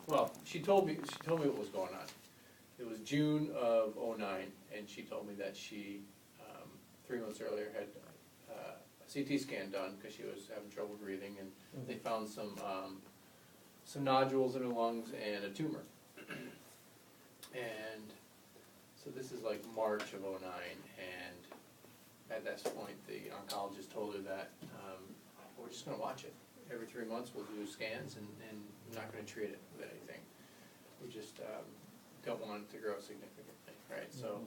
well, she told me what was going on. It was June of '09, and she told me that she, 3 months earlier, had a CT scan done because she was having trouble breathing, and they found some nodules in her lungs and a tumor. And so this is like March of '09, and at this point, the oncologist told her that we're just going to watch it. Every 3 months, we'll do scans, and we're not going to treat it with anything. We just don't want it to grow significantly, right? So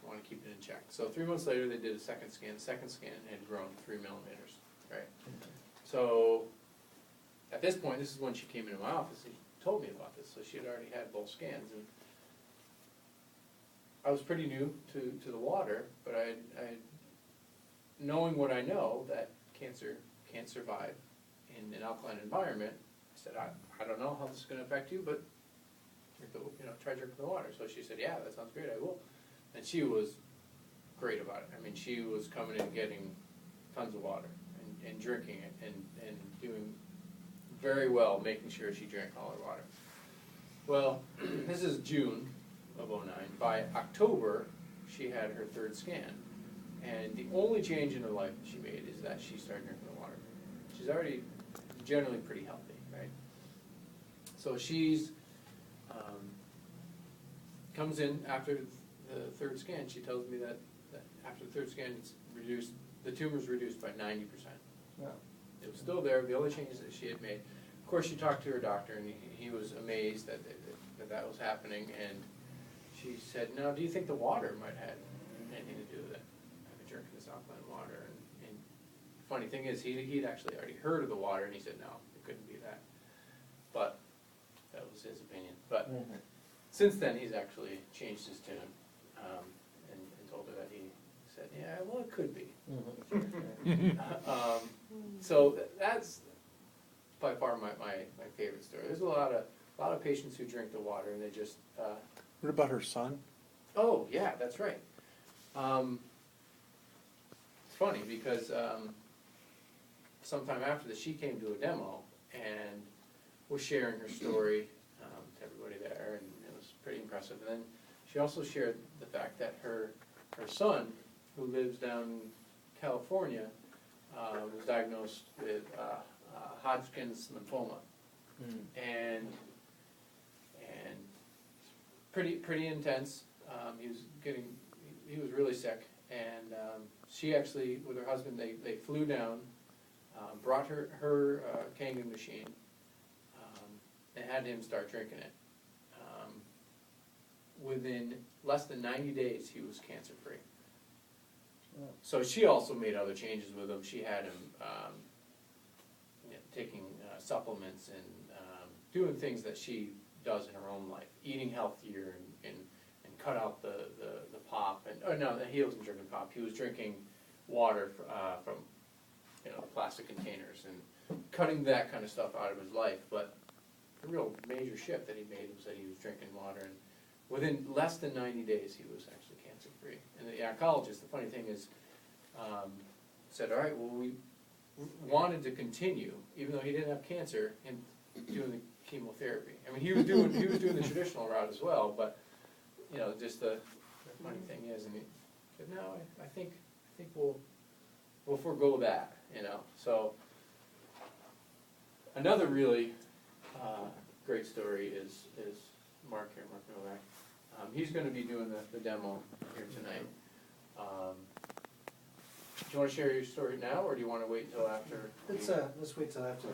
we want to keep it in check. So 3 months later, they did a second scan. The second scan had grown 3 millimeters, right? So at this point, this is when she came into my office and told me about this. So she had already had both scans, and I was pretty new to the water, but I knowing what I know, that cancer can't survive in an alkaline environment, I said, I don't know how this is going to affect you, but try drinking the water. So she said, yeah, that sounds great, I will. And she was great about it. I mean, she was coming in getting tons of water and drinking it and doing very well, making sure she drank all her water. Well, this is June of '09. By October, she had her third scan. And the only change in her life that she made is that she started drinking the water. She's already generally pretty healthy, right? So she's comes in after the third scan. She tells me that after the third scan, it's reduced. The tumor's reduced by 90%. Yeah. It was still there. The only changes that she had made. Of course, she talked to her doctor, and he was amazed that that was happening. And she said, "Now, do you think the water might have anything to do with it? I've been drinking this alkaline water." And funny thing is, he'd actually already heard of the water, and he said, "No, it couldn't be that." But that was his opinion. But since then, he's actually changed his tune and told her that he said, "Yeah, well, it could be." So that's by far my favorite story. There's a lot of patients who drink the water and they just. What about her son? Oh yeah, that's right. It's funny because sometime after this, she came to a demo and was sharing her story to everybody there, and it was pretty impressive. And then she also shared the fact that her son, who lives down in California, was diagnosed with Hodgkins lymphoma, and pretty intense. He was really sick, and she actually, with her husband, they flew down, brought her Kangen machine, and had him start drinking it. Within less than 90 days, he was cancer-free. So she also made other changes with him. She had him taking supplements and doing things that she does in her own life, eating healthier and cut out the pop. And no, he wasn't drinking pop. He was drinking water from plastic containers and cutting that kind of stuff out of his life. But the real major shift that he made was that he was drinking water, and within less than 90 days, he was actually cancer-free. And the oncologist, the funny thing is, said, all right, well, we wanted to continue, even though he didn't have cancer, and doing the chemotherapy. I mean, he was doing the traditional route as well, but, just the funny thing is, and he said, no, I think we'll forego that, So, another really great story is Mark here, Mark Novak. He's going to be doing the demo here tonight. Do you want to share your story now, or do you want to wait until after? Let's wait till after.